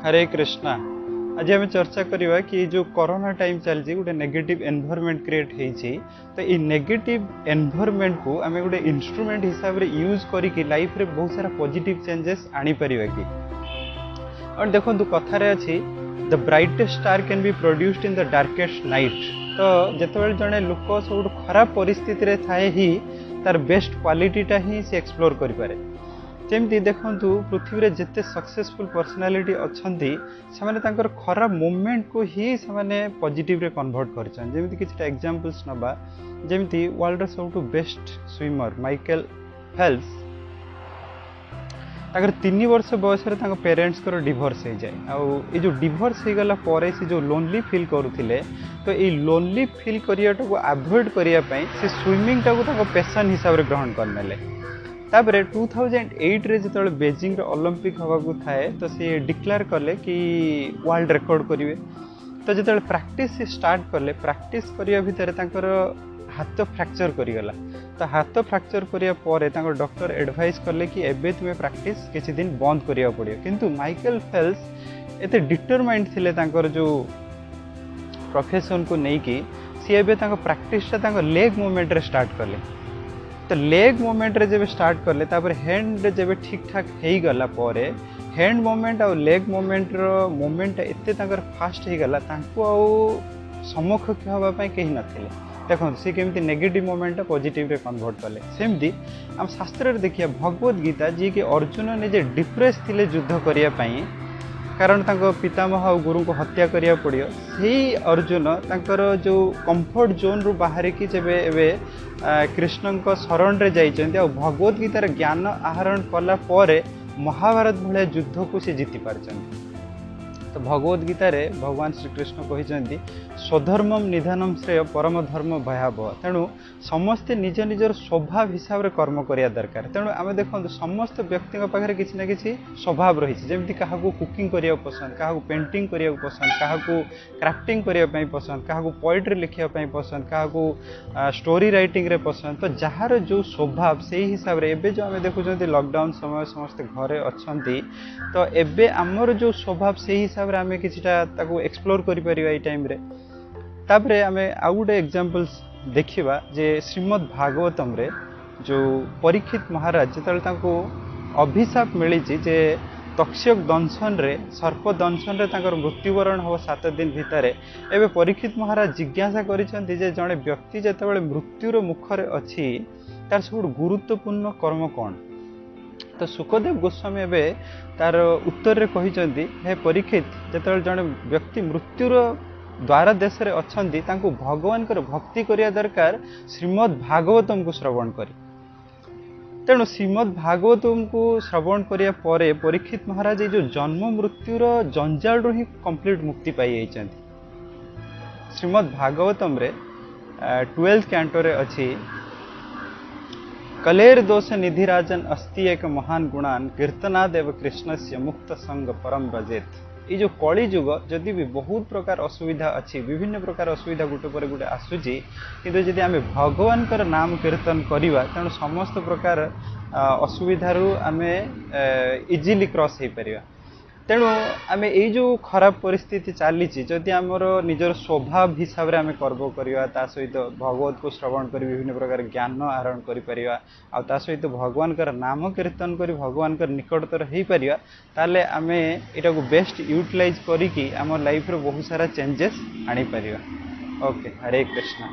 हरे कृष्णा। आज आम चर्चा करवा कि जो कोरोना टाइम चलती गोटे नेगेटिव एनवायरनमेंट क्रिएट होती तो ये नेगेटिव एनवायरनमेंट को आम गोटे इंस्ट्रूमेंट हिसाब से यूज करके लाइफ रे बहुत सारा पॉजिटिव चेंजेस आनी परिवा कि और देखो कथार अच्छी the brightest star can be produced in the darkest night. तो जिते जड़े लोक सब खराब परिस्थिति थाए ही तार बेस्ट क्वालिटीटा ही से एक्सप्लोर करें। जमती देखु पृथ्वी रे जिते सक्सेसफुल पर्सनालिटी अच्छा से खराब मोमेंट को ही से पॉजिटिव रे कन्वर्ट करमती कि एग्जांपल्स नबा जमती वर्ल्ड सब बेस्ट स्विमर माइकल फेल्प्स ताकर 3 वर्ष बयस पेरेंट्स को डिवोर्स हो जाए आउ ये जो डिवोर्स हो गला परे से जो लोनली फील करुले तो ये लोनली फील करियाटा को अवॉइड करने से स्विमिंग टाको पैशन हिसाब से ग्रहण करने तापर 2008 रे जो बेजिंग ओलंपिक हवा थाए तो सी डिक्लेयर कले कि वर्ल्ड रिकॉर्ड करेंगे। तो जो प्रैक्टिस स्टार्ट कले प्रैक्टिस करने भितर हाथ फ्रैक्चर करगला तो हाथ फ्रैक्चर करने डॉक्टर एडवाइस कले कि एबे तुम्हें प्रैक्टिस किसी दिन बंद करिया पड़ियो। किंतु माइकल फेल्प्स एते डिटरमाइंड थिले जो प्रोफेशन को लेकिन सी एबे प्रैक्टिसटा लेग मूवमेंट रे स्टार्ट कले। तो लेग मूवमेंट रे जब स्टार्ट कले तापर हैंड जब ठीक ठाक हो गला परे हैंड मूवमेंट और लेग मूवमेंट रो मूवमेंट एते फास्ट हो गला सम्मुख होगापी कहीं नथिले। देखो सी केमती नेगेटिव मूवमेंट पॉजिटिव रे कन्वर्ट कले। सेमती आम शास्त्र रे देखिए भगवत गीता जी कि अर्जुन निजे डिप्रेस थिले युद्ध करिया पई कारण पितामह और गुरु को हत्या करिया पड़ियो से अर्जुन तांकर जो कंफर्ट जोन रु बाहर की जब कृष्ण शरण रे जाइछन्ती आ भगवत गीतार ज्ञान आहरण कला परे महाभारत भाया युद्ध को से जीति पारछन्ती। तो भगवत गीता रे भगवान श्री कृष्ण कहते स्वधर्मम निधनम श्रेय परम धर्म भयावह। तेणु समस्ते निज निजर स्वभाव हिसाब से कर्म करिया दरकार। तेणु आम देखो समस्त व्यक्ति पाखे किसी ना कि स्वभाव रही जमी क्या कुकिंग करिया पसंद क्या पेंटिंग करिया पसंद क्या क्राफ्टिंग करिया पसंद क्या पोएट्री लिखापी पसंद क्या स्टोरी राइटिंग रे पसंद। तो जार जो स्वभाव से ही हिसाब से एबे जो आम देखुं लॉकडाउन समय समस्ते घरे अच्छा तो एबे आमर जो स्वभाव से हिसाब आम किसी एक्सप्लोर करें टाइम रे। तापरे आम आउ गोटे एग्जांपल्स देखा जे श्रीमद् भागवतम रे जो परीक्षित महाराज जो अभिशाप मिली जे तक्षक दंशन रे सर्प दंशन रे मृत्युवरण हो 7 दिन भितर एवं परीक्षित महाराज जिज्ञासा करिसेंती जे जड़े व्यक्ति जितेबाला मृत्युर मुखरे अच्छी तार सब गुरुत्वपूर्ण कर्म कौन। तो सुखदेव गोस्वामी एवं तार उत्तर रे कहिसेंती हे परीक्षित जितेबाला जड़े व्यक्ति मृत्युर द्वार देश रे अछंती तांको भगवान कर भक्ति करिया दरकार श्रीमद् भागवतम को श्रवण करी। तेणु श्रीमद् भागवतम को श्रवण करिया परे परीक्षित महाराज जो जन्म मृत्युर जंजाल रो ही कंप्लीट मुक्ति पाई जाइछन्ती। श्रीमद् भागवतम रे 12th कैंटो रे अछि कलेर दोष निधि राजन अस्ति एक महान गुणान कीर्तनादेव कृष्णस्य मुक्त संग परम व्रजेत। ये जो कली युग जदि भी बहुत प्रकार असुविधा अच्छी विभिन्न प्रकार असुविधा गोटे पर गोटे आसूची किंतु जदि आम भगवान कर नाम कीर्तन करवा तेणु समस्त प्रकार असुविधारू आम इजिली क्रॉस हो पार। तेणु आम ये जो खराब परिस्थिति चली जदि आमर निजर स्वभाव हिसाब से आम कर्म करवा सहित भगवत को श्रवण कर विभिन्न प्रकार ज्ञान आहरण कर सहित भगवान कर नाम कीर्तन कर भगवान कर निकटतर हो पार ताले आम यहाँ को बेस्ट यूटिलाइज करी आम लाइफ रे बहुत सारा चेंजेस आनी पार। ओके हरे कृष्णा।